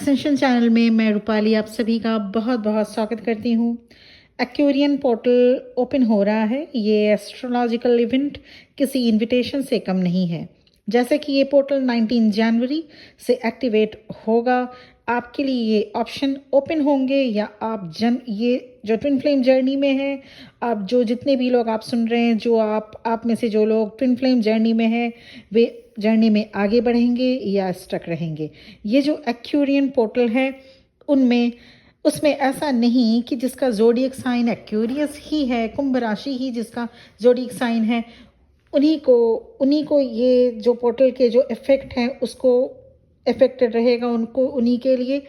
Ascension channel में मैं रूपाली आप सभी का बहुत बहुत स्वागत करती हूँ। एक्वेरियन पोर्टल ओपन हो रहा है। ये एस्ट्रोलॉजिकल इवेंट किसी इनविटेशन से कम नहीं है। जैसे कि ये पोर्टल 19 जनवरी से एक्टिवेट होगा, आपके लिए ये ऑप्शन ओपन होंगे या ये जो ट्विन फ्लेम जर्नी में है, आप जो जितने भी लोग आप सुन रहे हैं, जो आप में से जो लोग ट्विन फ्लेम जर्नी में हैं, वे जर्नी में आगे बढ़ेंगे या स्टक रहेंगे। ये जो एक्वेरियन पोर्टल है उनमें उसमें ऐसा नहीं कि जिसका जोडियक साइन एक्वेरियस ही है, कुंभ राशि ही जिसका जोडियक साइन है, उन्हीं को ये जो पोर्टल के जो इफेक्ट हैं उसको इफेक्टेड रहेगा, उनको उन्हीं के लिए।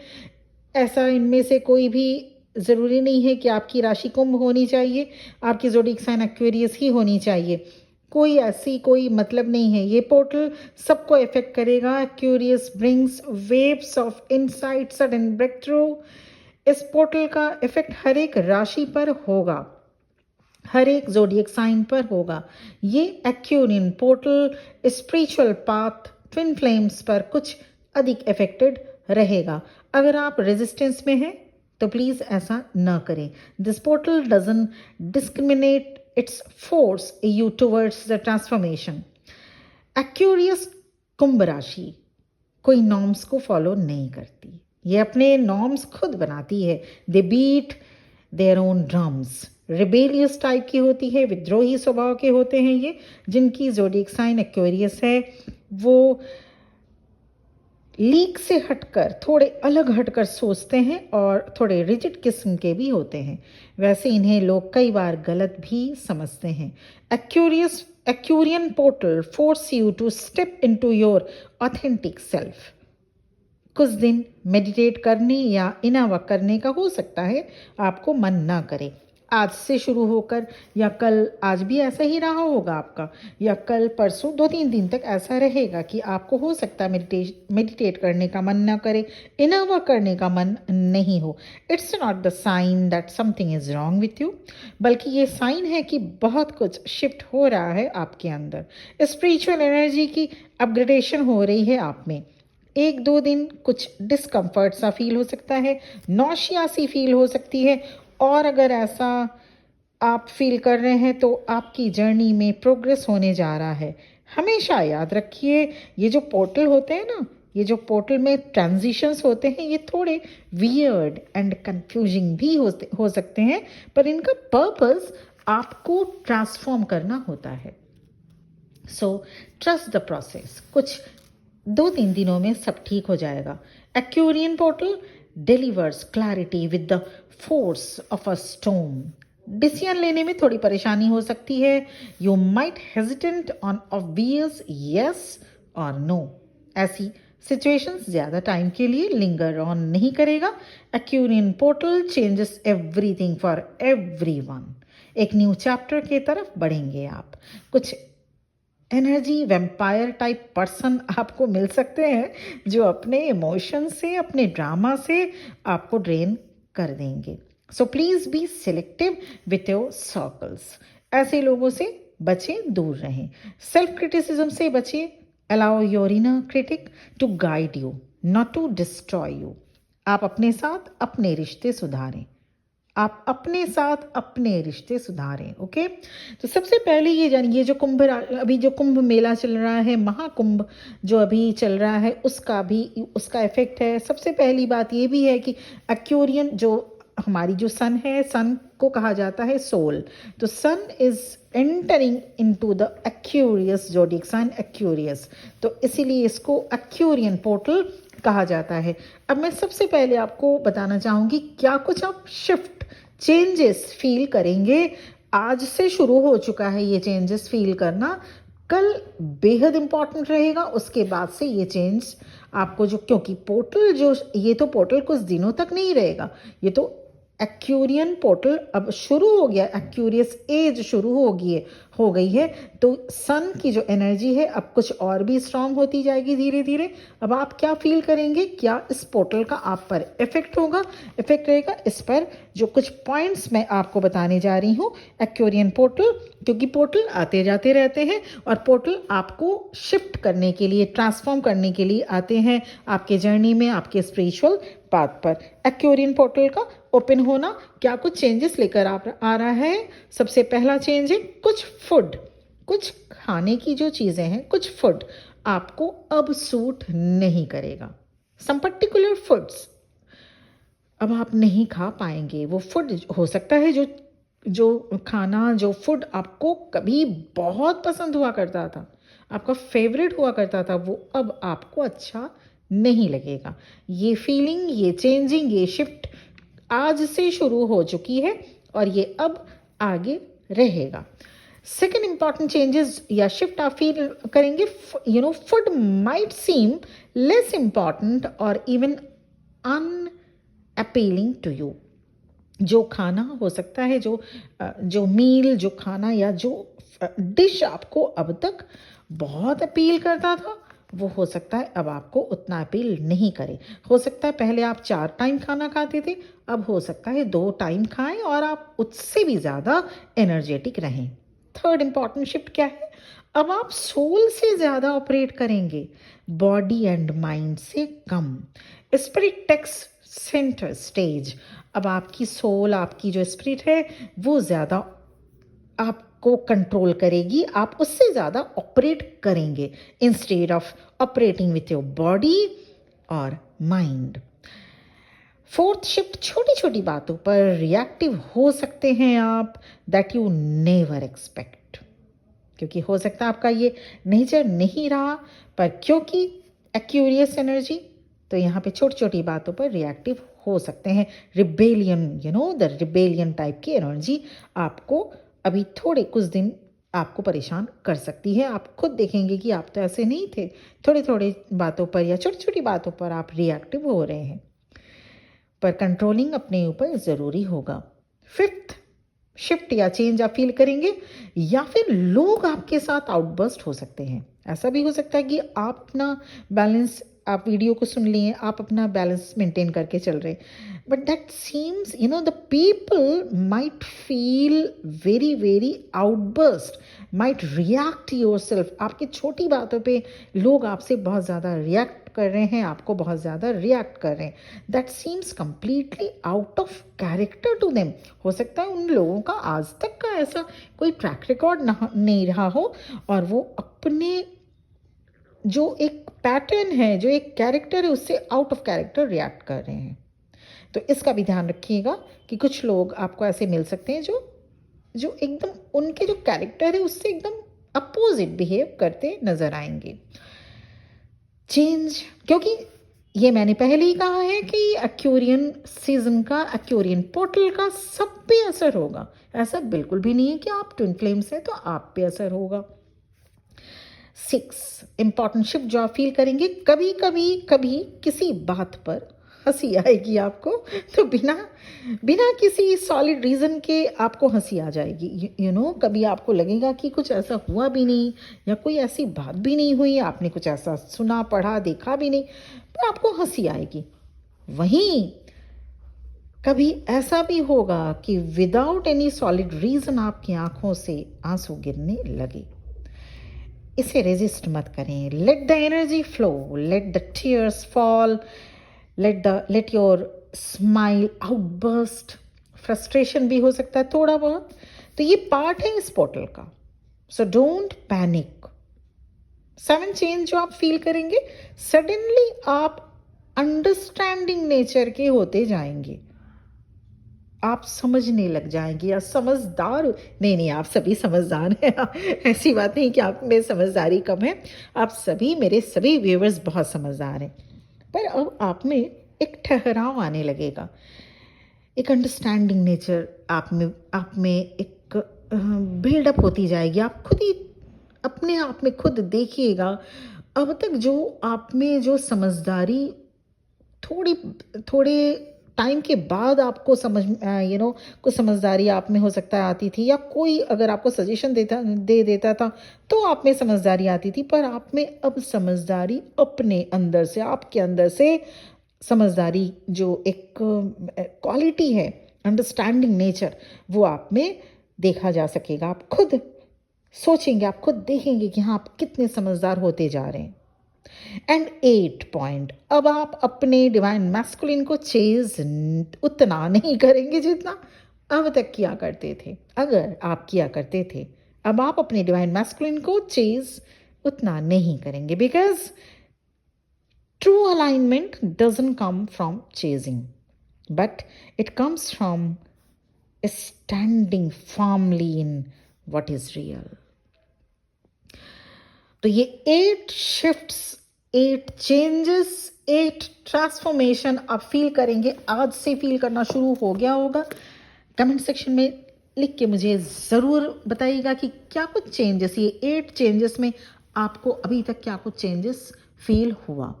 ऐसा इनमें से कोई भी ज़रूरी नहीं है कि आपकी राशि कुंभ होनी चाहिए, आपकी जोडियक साइन एक्वेरियस ही होनी चाहिए। कोई मतलब नहीं है। ये पोर्टल सबको इफेक्ट करेगा। Aquarius brings waves of insight, sudden breakthrough. इस पोर्टल का इफेक्ट हर एक राशि पर होगा, हर एक जोडियक साइन पर होगा। ये Aquarian portal spiritual path, twin flames पर कुछ अधिक इफेक्टेड रहेगा। अगर आप रेजिस्टेंस में हैं तो प्लीज़ ऐसा न करें। This portal doesn't discriminate, it's force you towards the transformation. Aquarius कुंभ राशि कोई नॉर्म्स को फॉलो नहीं करती, ये अपने नॉर्म्स खुद बनाती है। They beat their own drums. Rebellious type की होती है, विद्रोही स्वभाव के होते हैं ये। जिनकी जोडियक साइन एक्वेरियस है वो लीक से हटकर, थोड़े अलग हटकर सोचते हैं और थोड़े रिजिड किस्म के भी होते हैं। वैसे इन्हें लोग कई बार गलत भी समझते हैं। Aquarian portal force you to step into your authentic self. कुछ दिन मेडिटेट करने या इनर वर्क करने का हो सकता है आपको मन ना करे। आज से शुरू होकर या कल, आज भी ऐसा ही रहा होगा आपका, या कल परसों 2-3 दिन तक ऐसा रहेगा कि आपको हो सकता है मेडिटेट करने का मन ना करे, इनर वर्क करने का मन नहीं हो। It's not the sign that something is wrong with you, बल्कि ये साइन है कि बहुत कुछ शिफ्ट हो रहा है आपके अंदर। स्पिरिचुअल एनर्जी की अपग्रेडेशन हो रही है आप में। 1-2 दिन कुछ डिस्कम्फर्ट सा फील हो सकता है, नौशिया सी फील हो सकती है। और अगर ऐसा आप फील कर रहे हैं तो आपकी जर्नी में प्रोग्रेस होने जा रहा है। हमेशा याद रखिए, ये जो पोर्टल होते हैं ना, ये जो पोर्टल में ट्रांजिशंस होते हैं, ये थोड़े वियर्ड एंड कंफ्यूजिंग भी हो सकते हैं, पर इनका पर्पस आपको ट्रांसफॉर्म करना होता है। So trust the process. कुछ 2-3 दिनों में सब ठीक हो जाएगा। Aquarian portal delivers clarity with the force of a storm. Decision लेने में थोड़ी परेशानी हो सकती है। You might hesitant on obvious yes और नो। ऐसी सिचुएशंस ज़्यादा टाइम के लिए लिंगर ऑन नहीं करेगा। Aquarian portal changes everything for everyone. एक न्यू चैप्टर की तरफ बढ़ेंगे आप। कुछ एनर्जी वैम्पायर टाइप पर्सन आपको मिल सकते हैं जो अपने इमोशन से, अपने ड्रामा से आपको ड्रेन कर देंगे। So please be selective with your circles. ऐसे लोगों से बचें, दूर रहें। सेल्फ क्रिटिसिज्म से बचें। Allow your inner critic to guide you, not to destroy you. आप अपने साथ अपने रिश्ते सुधारें, आप अपने साथ अपने रिश्ते सुधारें। ओके, तो सबसे पहले ये जो अभी जो कुंभ मेला चल रहा है, महाकुंभ जो अभी चल रहा है, उसका इफेक्ट है। सबसे पहली बात ये भी है कि एक्वेरियन जो हमारी जो सन है, सन को कहा जाता है सोल। तो sun is entering into the Aquarius zodiac sign Aquarius, तो इसीलिए इसको एक्वेरियन पोर्टल कहा जाता है। अब मैं सबसे पहले आपको बताना चाहूँगी क्या कुछ आप शिफ्ट चेंजेस फील करेंगे। आज से शुरू हो चुका है ये चेंजेस फील करना, कल बेहद इंपॉर्टेंट रहेगा। उसके बाद से ये चेंज आपको क्योंकि पोर्टल ये तो पोर्टल कुछ दिनों तक नहीं रहेगा, ये तो एक्यूरियन पोर्टल अब शुरू हो गया, एक्यूरियस एज शुरू हो गई है। तो सन की जो एनर्जी है अब कुछ और भी स्ट्रांग होती जाएगी धीरे धीरे। अब आप क्या फील करेंगे, क्या इस पोर्टल का आप पर इफेक्ट होगा, इफेक्ट रहेगा इस पर। जो कुछ पॉइंट्स मैं आपको बताने जा रही हूँ एक्यूरियन पोर्टल, क्योंकि पोर्टल आते जाते रहते हैं और पोर्टल आपको शिफ्ट करने के लिए, ट्रांसफॉर्म करने के लिए आते हैं आपके जर्नी में, आपके स्पिरिचुअल पाथ पर। एक्यूरियन पोर्टल का ओपन होना क्या कुछ चेंजेस लेकर आ रहा है। सबसे पहला चेंज है कुछ फूड, कुछ खाने की जो चीज़ें हैं, कुछ फूड आपको अब सूट नहीं करेगा। सम पर्टिकुलर फूड्स अब आप नहीं खा पाएंगे। वो फूड हो सकता है जो जो खाना, जो फूड आपको कभी बहुत पसंद हुआ करता था, आपका फेवरेट हुआ करता था, वो अब आपको अच्छा नहीं लगेगा। ये फीलिंग, ये चेंजिंग, ये शिफ्ट आज से शुरू हो चुकी है और ये अब आगे रहेगा। सेकेंड इंपॉर्टेंट चेंजेस या शिफ्ट आप फील करेंगे, food might seem less important और even unappealing to you. जो खाना हो सकता है, जो मील, जो खाना या जो डिश आपको अब तक बहुत अपील करता था, वो हो सकता है अब आपको उतना अपील नहीं करे। हो सकता है पहले आप 4 टाइम खाना खाते थे, अब हो सकता है 2 टाइम खाएं और आप उससे भी ज़्यादा एनर्जेटिक रहें। थर्ड इंपॉर्टेंट शिफ्ट क्या है, अब आप सोल से ज़्यादा ऑपरेट करेंगे, बॉडी एंड माइंड से कम। Spirit takes center stage. अब आपकी सोल, आपकी जो स्पिरिट है, वो ज़्यादा आपको कंट्रोल करेगी, आप उससे ज़्यादा ऑपरेट करेंगे instead of operating with your body और माइंड। फोर्थ शिफ्ट, छोटी छोटी बातों पर रिएक्टिव हो सकते हैं आप, दैट यू नेवर एक्सपेक्ट। क्योंकि हो सकता है आपका ये नेचर नहीं रहा, पर क्योंकि एक्यूरियस एनर्जी, तो यहाँ पे छोटी छोटी बातों पर रिएक्टिव हो सकते हैं। रिबेलियन, द रिबेलियन टाइप की एनर्जी आपको अभी थोड़े कुछ दिन आपको परेशान कर सकती है। आप खुद देखेंगे कि आप तो ऐसे नहीं थे, थोड़ी थोड़ी बातों पर या छोटी छोटी बातों पर आप रिएक्टिव हो रहे हैं, पर कंट्रोलिंग अपने ऊपर ज़रूरी होगा। फिफ्थ शिफ्ट या चेंज आप फील करेंगे, या फिर लोग आपके साथ आउटबर्स्ट हो सकते हैं। ऐसा भी हो सकता है कि आप अपना बैलेंस, आप वीडियो को सुन लिए, आप अपना बैलेंस मेंटेन करके चल रहे, but that seems the people might feel very very outburst, might react yourself. आपकी छोटी बातों पे लोग आपसे बहुत ज़्यादा रिएक्ट कर रहे हैं, आपको बहुत ज़्यादा रिएक्ट कर रहे हैं। That seems completely out of character to them. हो सकता है उन लोगों का आज तक का ऐसा कोई ट्रैक रिकॉर्ड नहीं रहा हो और वो अपने जो एक पैटर्न है, जो एक कैरेक्टर है, उससे आउट ऑफ कैरेक्टर रिएक्ट कर रहे हैं। तो इसका भी ध्यान रखिएगा कि कुछ लोग आपको ऐसे मिल सकते हैं जो एकदम उनके जो कैरेक्टर है उससे एकदम अपोजिट बिहेव करते नजर आएंगे। चेंज, क्योंकि ये मैंने पहले ही कहा है कि एक्यूरियन सीजन का, एक्यूरियन पोर्टल का सब पे असर होगा। ऐसा बिल्कुल भी नहीं है कि आप ट्विन फ्लेम्स हैं तो आप पे असर होगा। 6 इंपॉर्टेंट शिफ्ट जो आप फील करेंगे, कभी कभी कभी किसी बात पर हंसी आएगी आपको, तो बिना किसी सॉलिड रीज़न के आपको हंसी आ जाएगी। कभी आपको लगेगा कि कुछ ऐसा हुआ भी नहीं या कोई ऐसी बात भी नहीं हुई, आपने कुछ ऐसा सुना, पढ़ा, देखा भी नहीं, पर आपको हंसी आएगी। वहीं कभी ऐसा भी होगा कि विदाउट एनी सॉलिड रीज़न आपकी आंखों से आंसू गिरने लगे। इसे रेजिस्ट मत करें। Let the energy flow, let the tears fall, let your smile outburst. Frustration भी हो सकता है थोड़ा बहुत, तो ये पार्ट है इस पोर्टल का, सो डोंट पैनिक। 7 चेंज जो आप फील करेंगे, सडनली आप अंडरस्टैंडिंग नेचर के होते जाएंगे, आप समझने लग जाएंगे या समझदार। नहीं, आप सभी समझदार हैं। ऐसी बात नहीं कि आप में समझदारी कम है, आप सभी, मेरे सभी व्यूअर्स बहुत समझदार हैं, पर अब आप में एक ठहराव आने लगेगा, एक अंडरस्टैंडिंग नेचर आप में एक बिल्डअप होती जाएगी। आप खुद ही अपने आप में खुद देखिएगा, अब तक जो आप में जो समझदारी थोड़े टाइम के बाद आपको कुछ समझदारी आप में हो सकता है आती थी, या कोई अगर आपको सजेशन दे देता था तो आप में समझदारी आती थी, पर आप में अब समझदारी अपने अंदर से, आपके अंदर से समझदारी जो एक क्वालिटी है, अंडरस्टैंडिंग नेचर, वो आप में देखा जा सकेगा। आप खुद सोचेंगे, आप खुद देखेंगे कि हाँ, आप कितने समझदार होते जा रहे हैं। एंड 8 पॉइंट, अब आप अपने डिवाइन मैस्कुलिन को चेज उतना नहीं करेंगे जितना अब तक किया करते थे। अगर आप किया करते थे, अब आप अपने डिवाइन मैस्कुलिन को चेज उतना नहीं करेंगे, because true alignment doesn't come from chasing, but it comes from standing firmly in what is real. तो ये 8 शिफ्ट्स, 8 चेंजेस, 8 ट्रांसफॉर्मेशन आप फील करेंगे, आज से फील करना शुरू हो गया होगा। कमेंट सेक्शन में लिख के मुझे ज़रूर बताइएगा कि क्या कुछ चेंजेस, ये 8 चेंजेस में आपको अभी तक क्या कुछ चेंजेस फील हुआ।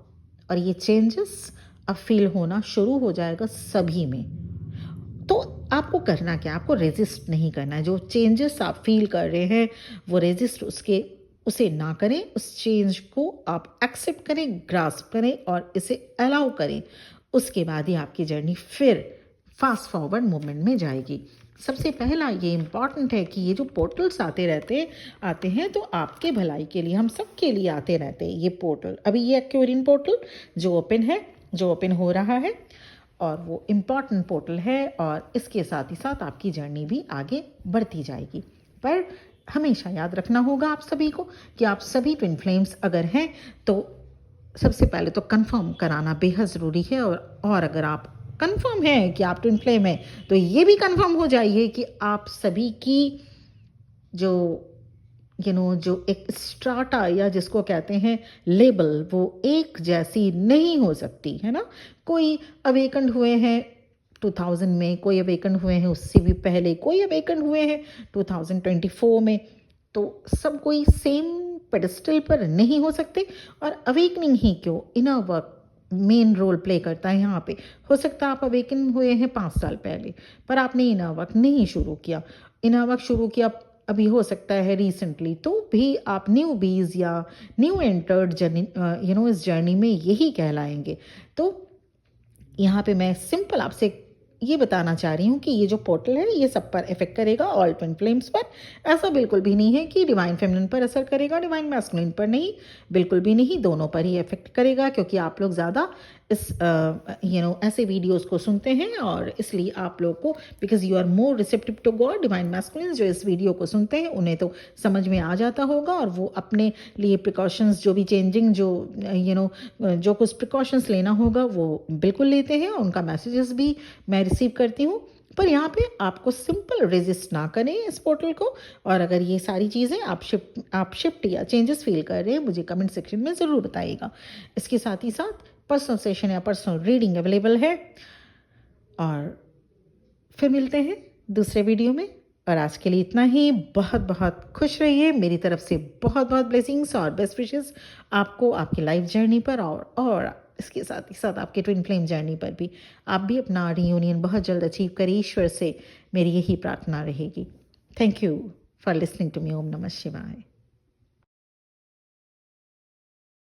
और ये चेंजेस अब फील होना शुरू हो जाएगा सभी में। तो आपको करना क्या, आपको रेजिस्ट नहीं करना है। जो चेंजेस आप फील कर रहे हैं वो रेजिस्ट उसे ना करें, उस चेंज को आप एक्सेप्ट करें, ग्रास्प करें और इसे अलाउ करें। उसके बाद ही आपकी जर्नी फिर फास्ट फॉरवर्ड मूवमेंट में जाएगी। सबसे पहला ये इम्पॉर्टेंट है कि ये जो पोर्टल्स आते हैं तो आपके भलाई के लिए, हम सब के लिए आते रहते हैं ये पोर्टल। अभी ये एक्वेरियन पोर्टल जो ओपन हो रहा है, और वो इम्पॉर्टेंट पोर्टल है, और इसके साथ ही साथ आपकी जर्नी भी आगे बढ़ती जाएगी। पर हमेशा याद रखना होगा आप सभी को कि आप सभी ट्विन फ्लेम्स अगर हैं तो सबसे पहले तो कंफर्म कराना बेहद ज़रूरी है। और अगर आप कंफर्म है कि आप ट्विन फ्लेम है तो ये भी कंफर्म हो जाइए कि आप सभी की जो जो एक स्ट्राटा या जिसको कहते हैं लेबल, वो एक जैसी नहीं हो सकती है ना। कोई अवेकन्ड हुए हैं 2000 में, कोई अवेकन्ड हुए हैं उससे भी पहले, कोई अवेकन्ड हुए हैं 2024 में, तो सब कोई सेम पेडिस्टल पर नहीं हो सकते। और अवेकनिंग ही क्यों, inner work main role play करता है यहाँ पे। हो सकता है आप अवेकन हुए हैं 5 साल पहले, पर आपने इनर वर्क नहीं शुरू किया। इनर वर्क शुरू किया अभी हो सकता है रिसेंटली, तो भी आप न्यू बीज या न्यू एंटर्ड जर्नी इस जर्नी में यही कहलाएंगे। तो यहाँ पे मैं सिंपल आपसे ये बताना चाह रही हूँ कि ये जो पोर्टल है ये सब पर इफेक्ट करेगा, ऑल ट्विन फ्लेम्स पर। ऐसा बिल्कुल भी नहीं है कि डिवाइन फेमिनिन पर असर करेगा, डिवाइन मैस्कुलिन पर नहीं, बिल्कुल भी नहीं, दोनों पर ही इफेक्ट करेगा। क्योंकि आप लोग ज़्यादा इस ऐसे वीडियोस को सुनते हैं, और इसलिए आप लोग को, because you are more receptive to God, divine masculine जो इस वीडियो को सुनते हैं उन्हें तो समझ में आ जाता होगा, और वो अपने लिए प्रिकॉशंस जो भी चेंजिंग जो कुछ प्रिकॉशंस लेना होगा वो बिल्कुल लेते हैं। उनका मैसेजेस भी मैं रिसीव करती हूँ। पर यहाँ पे आपको सिंपल रेजिस्ट ना करें इस पोर्टल को। और अगर ये सारी चीज़ें आप शिफ्ट या चेंजेस फील कर रहे हैं, मुझे कमेंट सेक्शन में ज़रूर बताइएगा। इसके साथ ही साथ पर्सनल सेशन या पर्सनल रीडिंग अवेलेबल है। और फिर मिलते हैं दूसरे वीडियो में, और आज के लिए इतना ही। बहुत बहुत खुश रहिए, मेरी तरफ से बहुत बहुत ब्लेसिंग्स और बेस्ट विशेस आपको आपकी लाइफ जर्नी पर, और इसके साथ ही साथ आपके ट्विन फ्लेम जर्नी पर भी। आप भी अपना रियूनियन बहुत जल्द अचीव करें, ईश्वर से मेरी यही प्रार्थना रहेगी। Thank you for listening to me. ओम नमः शिवाय।